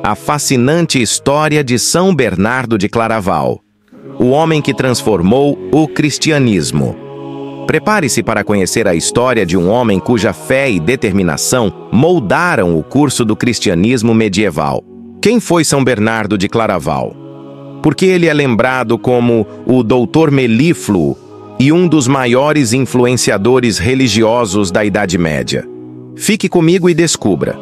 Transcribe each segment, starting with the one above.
A fascinante história de São Bernardo de Claraval, o homem que transformou o cristianismo. Prepare-se para conhecer a história de um homem cuja fé e determinação moldaram o curso do cristianismo medieval. Quem foi São Bernardo de Claraval? Porque ele é lembrado como o Doutor Melífluo e um dos maiores influenciadores religiosos da Idade Média. Fique comigo e descubra.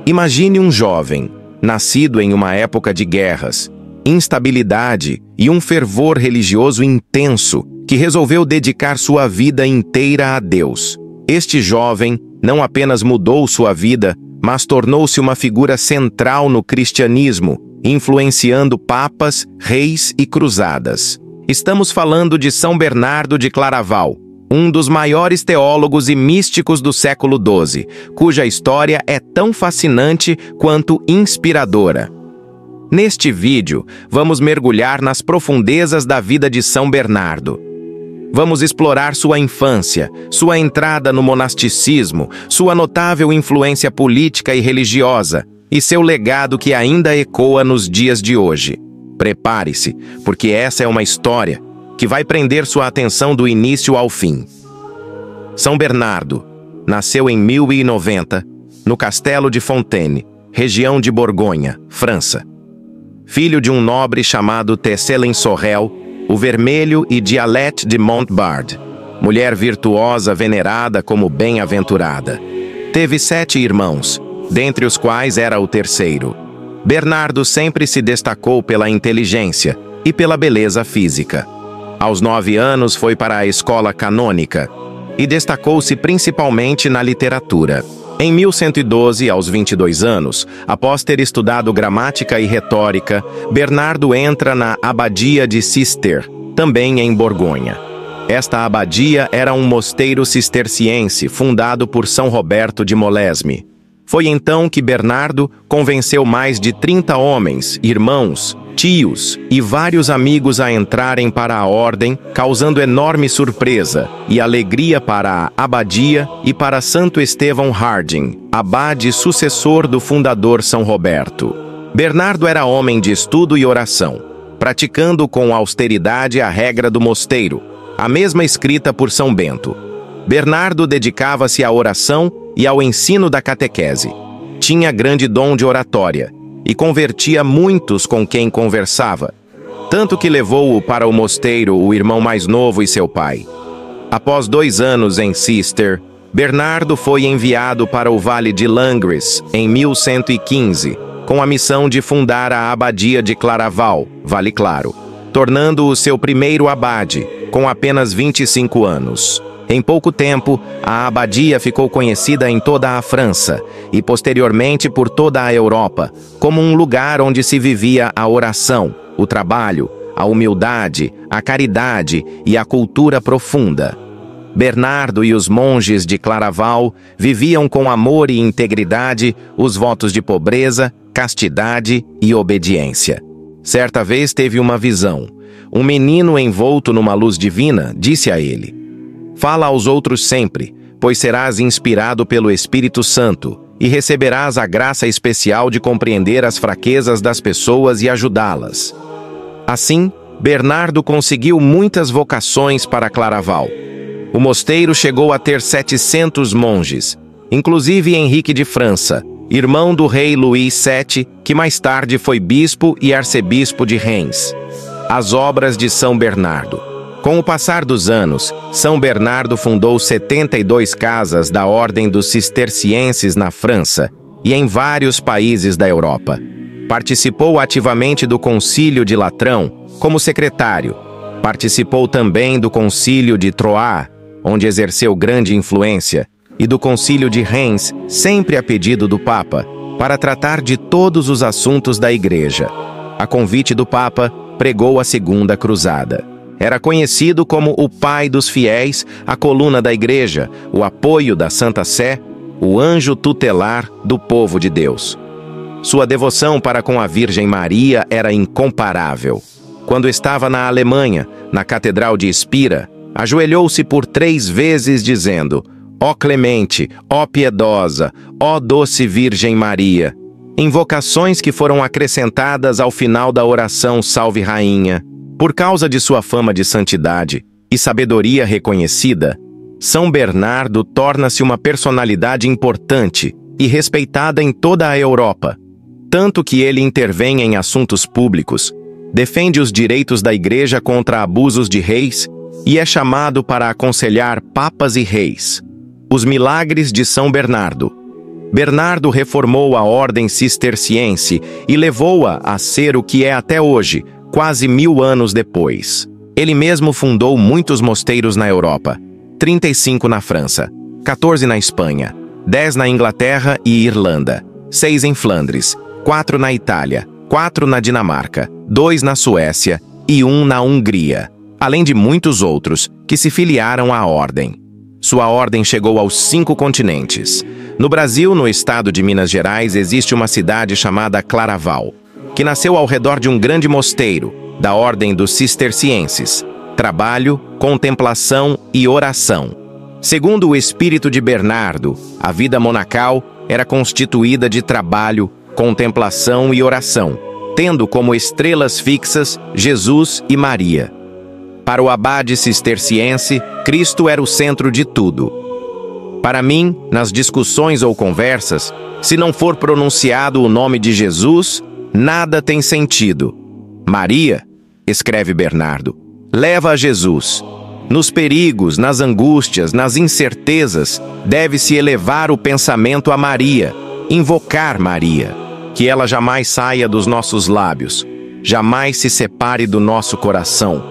Imagine um jovem, nascido em uma época de guerras, instabilidade e um fervor religioso intenso, que resolveu dedicar sua vida inteira a Deus. Este jovem não apenas mudou sua vida, mas tornou-se uma figura central no cristianismo, influenciando papas, reis e cruzadas. Estamos falando de São Bernardo de Claraval, um dos maiores teólogos e místicos do século XII, cuja história é tão fascinante quanto inspiradora. Neste vídeo, vamos mergulhar nas profundezas da vida de São Bernardo. Vamos explorar sua infância, sua entrada no monasticismo, sua notável influência política e religiosa, e seu legado que ainda ecoa nos dias de hoje. Prepare-se, porque essa é uma história que vai prender sua atenção do início ao fim. São Bernardo nasceu em 1090, no Castelo de Fontaine, região de Borgonha, França. Filho de um nobre chamado Tesselin Sorel, o Vermelho e de Alette de Montbard, mulher virtuosa venerada como bem-aventurada. Teve 7 irmãos, dentre os quais era o terceiro. Bernardo sempre se destacou pela inteligência e pela beleza física. Aos 9 anos foi para a escola canônica e destacou-se principalmente na literatura. Em 1112, aos 22 anos, após ter estudado gramática e retórica, Bernardo entra na abadia de Cister, também em Borgonha. Esta abadia era um mosteiro cisterciense fundado por São Roberto de Molesme. Foi então que Bernardo convenceu mais de 30 homens, irmãos, tios e vários amigos a entrarem para a ordem, causando enorme surpresa e alegria para a abadia e para Santo Estevão Harding, abade sucessor do fundador São Roberto. Bernardo era homem de estudo e oração, praticando com austeridade a regra do mosteiro, a mesma escrita por São Bento. Bernardo dedicava-se à oração e ao ensino da catequese. Tinha grande dom de oratória e convertia muitos com quem conversava, tanto que levou-o para o mosteiro o irmão mais novo e seu pai. Após 2 anos em Cister, Bernardo foi enviado para o Vale de Langres, em 1115, com a missão de fundar a abadia de Claraval, Vale Claro, tornando-o seu primeiro abade, com apenas 25 anos. Em pouco tempo, a abadia ficou conhecida em toda a França e, posteriormente, por toda a Europa, como um lugar onde se vivia a oração, o trabalho, a humildade, a caridade e a cultura profunda. Bernardo e os monges de Claraval viviam com amor e integridade os votos de pobreza, castidade e obediência. Certa vez teve uma visão. Um menino envolto numa luz divina disse a ele: "Fala aos outros sempre, pois serás inspirado pelo Espírito Santo e receberás a graça especial de compreender as fraquezas das pessoas e ajudá-las." Assim, Bernardo conseguiu muitas vocações para Claraval. O mosteiro chegou a ter 700 monges, inclusive Henrique de França, irmão do rei Luís VII, que mais tarde foi bispo e arcebispo de Reims. As obras de São Bernardo. Com o passar dos anos, São Bernardo fundou 72 casas da Ordem dos Cistercienses na França e em vários países da Europa. Participou ativamente do Concílio de Latrão como secretário. Participou também do Concílio de Troyes, onde exerceu grande influência, e do Concílio de Reims, sempre a pedido do Papa, para tratar de todos os assuntos da Igreja. A convite do Papa, pregou a Segunda Cruzada. Era conhecido como o pai dos fiéis, a coluna da Igreja, o apoio da Santa Sé, o anjo tutelar do povo de Deus. Sua devoção para com a Virgem Maria era incomparável. Quando estava na Alemanha, na Catedral de Spira, ajoelhou-se por 3 vezes dizendo: "Ó clemente, ó piedosa, ó doce Virgem Maria", Invocações que foram acrescentadas ao final da oração Salve Rainha. Por causa de sua fama de santidade e sabedoria reconhecida, São Bernardo torna-se uma personalidade importante e respeitada em toda a Europa, tanto que ele intervém em assuntos públicos, defende os direitos da Igreja contra abusos de reis e é chamado para aconselhar papas e reis. Os milagres de São Bernardo. Bernardo reformou a ordem cisterciense e levou-a a ser o que é até hoje, quase 1000 anos depois. Ele mesmo fundou muitos mosteiros na Europa, 35 na França, 14 na Espanha, 10 na Inglaterra e Irlanda, 6 em Flandres, 4 na Itália, 4 na Dinamarca, 2 na Suécia e 1 na Hungria, além de muitos outros que se filiaram à ordem. Sua ordem chegou aos 5 continentes. No Brasil, no estado de Minas Gerais, existe uma cidade chamada Claraval, que nasceu ao redor de um grande mosteiro, da ordem dos cistercienses. Trabalho, contemplação e oração. Segundo o espírito de Bernardo, a vida monacal era constituída de trabalho, contemplação e oração, tendo como estrelas fixas Jesus e Maria. Para o abade cisterciense, Cristo era o centro de tudo. Para mim, nas discussões ou conversas, se não for pronunciado o nome de Jesus, nada tem sentido. Maria, escreve Bernardo, leva a Jesus. Nos perigos, nas angústias, nas incertezas, deve-se elevar o pensamento a Maria, invocar Maria, que ela jamais saia dos nossos lábios, jamais se separe do nosso coração.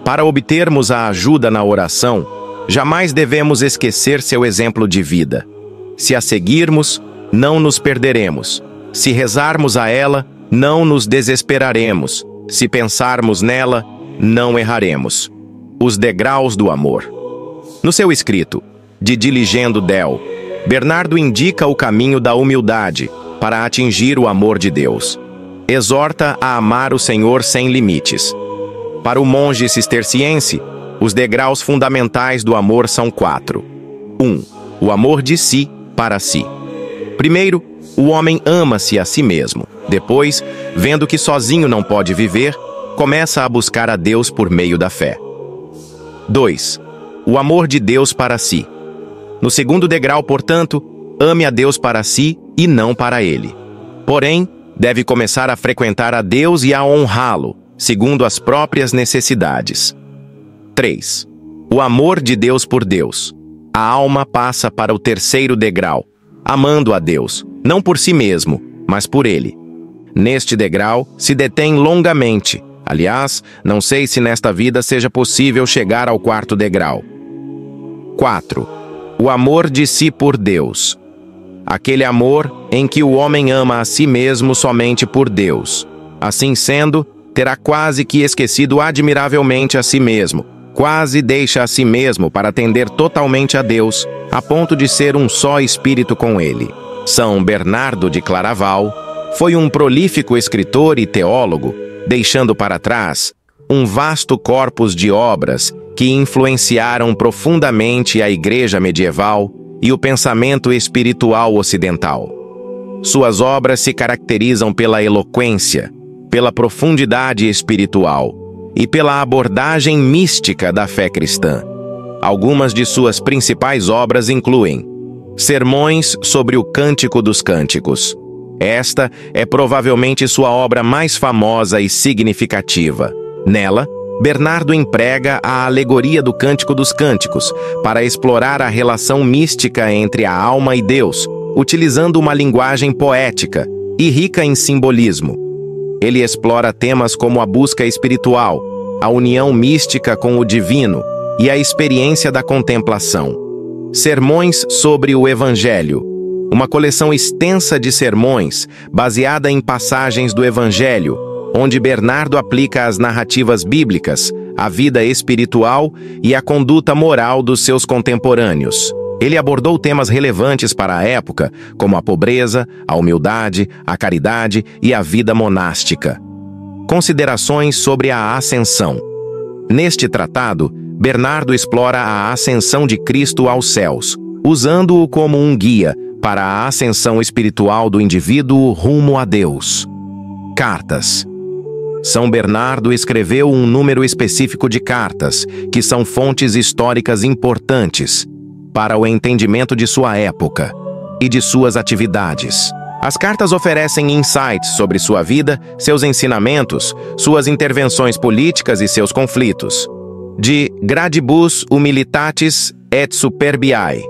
Para obtermos a ajuda na oração, jamais devemos esquecer seu exemplo de vida. Se a seguirmos, não nos perderemos. Se rezarmos a ela, não nos desesperaremos. Se pensarmos nela, não erraremos. Os degraus do amor. No seu escrito, De Diligendo Del, Bernardo indica o caminho da humildade para atingir o amor de Deus. Exorta a amar o Senhor sem limites. Para o monge cisterciense, os degraus fundamentais do amor são 4. 1. O amor de si para si. Primeiro, o homem ama-se a si mesmo. Depois, vendo que sozinho não pode viver, começa a buscar a Deus por meio da fé. 2. O amor de Deus para si. No segundo degrau, portanto, ame a Deus para si e não para ele. Porém, deve começar a frequentar a Deus e a honrá-lo, segundo as próprias necessidades. 3. O amor de Deus por Deus. A alma passa para o terceiro degrau, amando a Deus, não por si mesmo, mas por Ele. Neste degrau, se detém longamente. Aliás, não sei se nesta vida seja possível chegar ao 4º degrau. 4. O amor de si por Deus. Aquele amor em que o homem ama a si mesmo somente por Deus. Assim sendo, terá quase que esquecido admiravelmente a si mesmo, quase deixa a si mesmo para atender totalmente a Deus, a ponto de ser um só espírito com Ele. São Bernardo de Claraval foi um prolífico escritor e teólogo, deixando para trás um vasto corpus de obras que influenciaram profundamente a Igreja medieval e o pensamento espiritual ocidental. Suas obras se caracterizam pela eloquência, pela profundidade espiritual e pela abordagem mística da fé cristã. Algumas de suas principais obras incluem Sermões sobre o Cântico dos Cânticos. Esta é provavelmente sua obra mais famosa e significativa. Nela, Bernardo emprega a alegoria do Cântico dos Cânticos para explorar a relação mística entre a alma e Deus, utilizando uma linguagem poética e rica em simbolismo. Ele explora temas como a busca espiritual, a união mística com o divino e a experiência da contemplação. Sermões sobre o Evangelho. Uma coleção extensa de sermões, baseada em passagens do Evangelho, onde Bernardo aplica as narrativas bíblicas, a vida espiritual e a conduta moral dos seus contemporâneos. Ele abordou temas relevantes para a época, como a pobreza, a humildade, a caridade e a vida monástica. Considerações sobre a Ascensão. Neste tratado, Bernardo explora a ascensão de Cristo aos céus, usando-o como um guia para a ascensão espiritual do indivíduo rumo a Deus. Cartas. São Bernardo escreveu um número específico de cartas, que são fontes históricas importantes para o entendimento de sua época e de suas atividades. As cartas oferecem insights sobre sua vida, seus ensinamentos, suas intervenções políticas e seus conflitos. De Gradibus Humilitatis et Superbiae.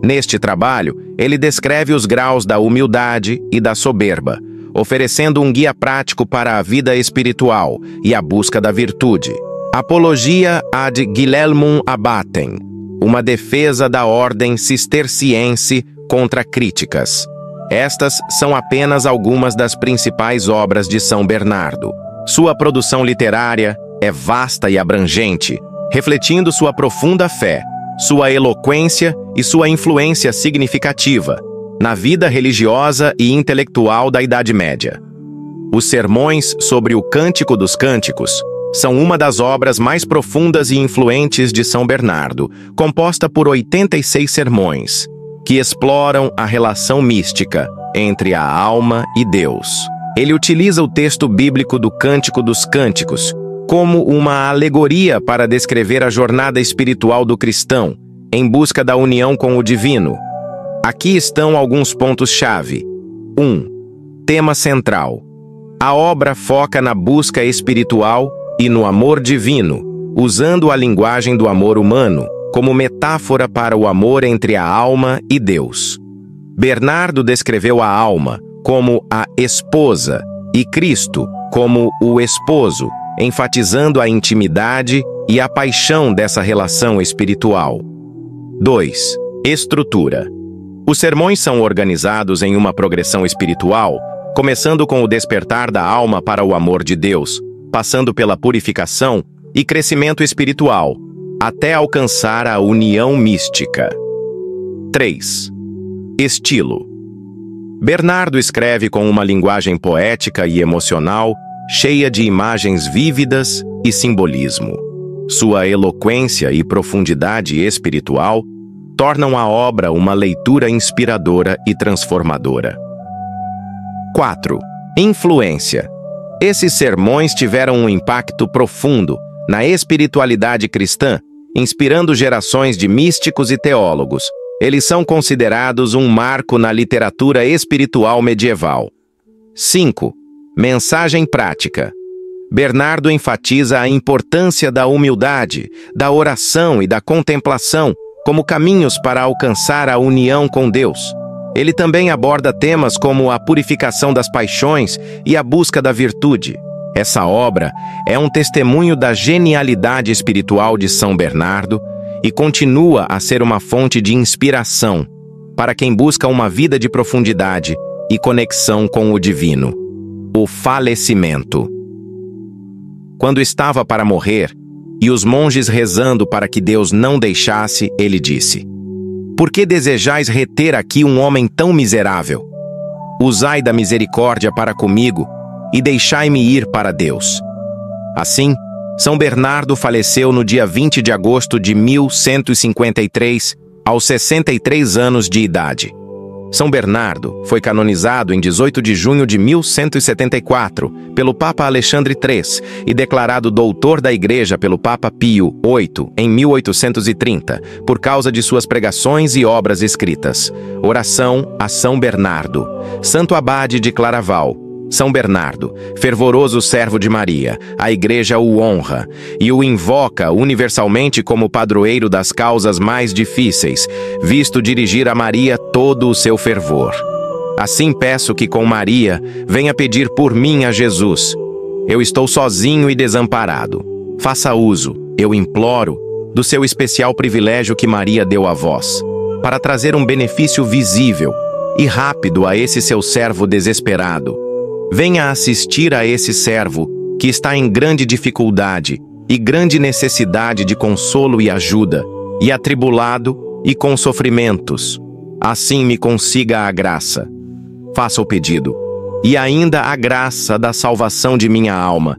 Neste trabalho, ele descreve os graus da humildade e da soberba, oferecendo um guia prático para a vida espiritual e a busca da virtude. Apologia ad Guilhelmum Abbatem, uma defesa da ordem cisterciense contra críticas. Estas são apenas algumas das principais obras de São Bernardo. Sua produção literária é vasta e abrangente, refletindo sua profunda fé, sua eloquência e sua influência significativa na vida religiosa e intelectual da Idade Média. Os sermões sobre o Cântico dos Cânticos são uma das obras mais profundas e influentes de São Bernardo, composta por 86 sermões, que exploram a relação mística entre a alma e Deus. Ele utiliza o texto bíblico do Cântico dos Cânticos como uma alegoria para descrever a jornada espiritual do cristão em busca da união com o divino. Aqui estão alguns pontos-chave. 1. Tema central. A obra foca na busca espiritual e no amor divino, usando a linguagem do amor humano como metáfora para o amor entre a alma e Deus. Bernardo descreveu a alma como a esposa e Cristo como o esposo, enfatizando a intimidade e a paixão dessa relação espiritual. 2. Estrutura. Os sermões são organizados em uma progressão espiritual, começando com o despertar da alma para o amor de Deus, passando pela purificação e crescimento espiritual, até alcançar a união mística. 3. Estilo. Bernardo escreve com uma linguagem poética e emocional, cheia de imagens vívidas e simbolismo. Sua eloquência e profundidade espiritual tornam a obra uma leitura inspiradora e transformadora. 4. Influência. Esses sermões tiveram um impacto profundo na espiritualidade cristã, inspirando gerações de místicos e teólogos. Eles são considerados um marco na literatura espiritual medieval. 5. Mensagem prática. Bernardo enfatiza a importância da humildade, da oração e da contemplação como caminhos para alcançar a união com Deus. Ele também aborda temas como a purificação das paixões e a busca da virtude. Essa obra é um testemunho da genialidade espiritual de São Bernardo e continua a ser uma fonte de inspiração para quem busca uma vida de profundidade e conexão com o divino. O falecimento. Quando estava para morrer, e os monges rezando para que Deus não deixasse, ele disse: "Por que desejais reter aqui um homem tão miserável? Usai da misericórdia para comigo e deixai-me ir para Deus." Assim, São Bernardo faleceu no dia 20 de agosto de 1153, aos 63 anos de idade. São Bernardo foi canonizado em 18 de junho de 1174 pelo Papa Alexandre III e declarado doutor da Igreja pelo Papa Pio VIII em 1830, por causa de suas pregações e obras escritas. Oração a São Bernardo. Santo Abade de Claraval. São Bernardo, fervoroso servo de Maria, a Igreja o honra e o invoca universalmente como padroeiro das causas mais difíceis, visto dirigir a Maria todo o seu fervor. Assim peço que com Maria venha pedir por mim a Jesus. Eu estou sozinho e desamparado. Faça uso, eu imploro, do seu especial privilégio que Maria deu a vós, para trazer um benefício visível e rápido a esse seu servo desesperado. Venha assistir a esse servo, que está em grande dificuldade e grande necessidade de consolo e ajuda, e atribulado e com sofrimentos. Assim me consiga a graça. Faça o pedido, e ainda a graça da salvação de minha alma,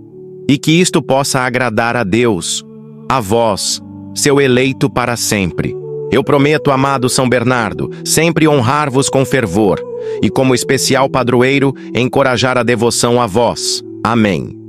e que isto possa agradar a Deus, a vós, seu eleito para sempre, Eu prometo, amado São Bernardo, sempre honrar-vos com fervor e, como especial padroeiro, encorajar a devoção a vós. Amém.